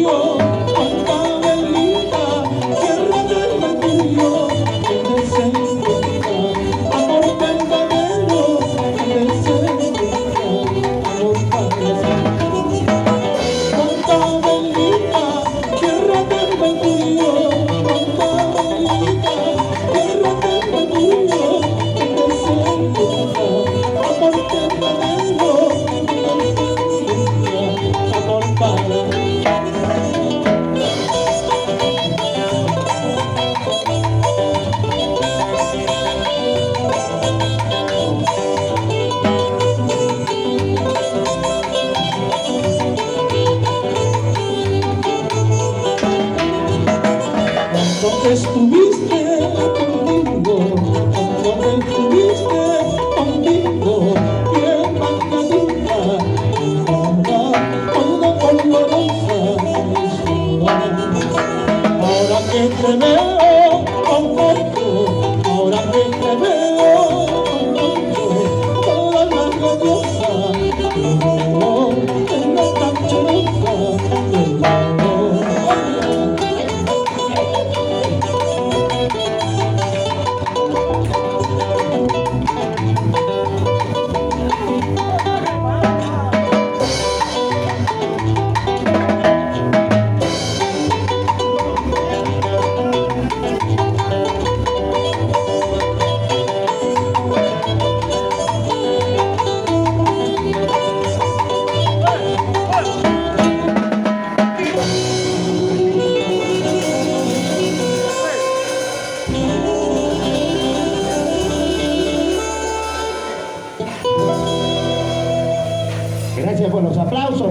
Mercurio, huancavelica, tierra del Mercurio, en el centro está, amor verdadero, en el centro está, amor verdadero. Huancavelica, tierra del Mercurio, huancavelica, tierra del Mercurio, en el centro está, amor verdadero, en el centro está, amor verdadero. Cuando estuviste conmigo, bien bañadita, toda olorosa y suave. Ahora que te veo con otro, ahora que te veo con otro, toda la rabiosa, en la cancherosa del amor. Gracias por los aplausos.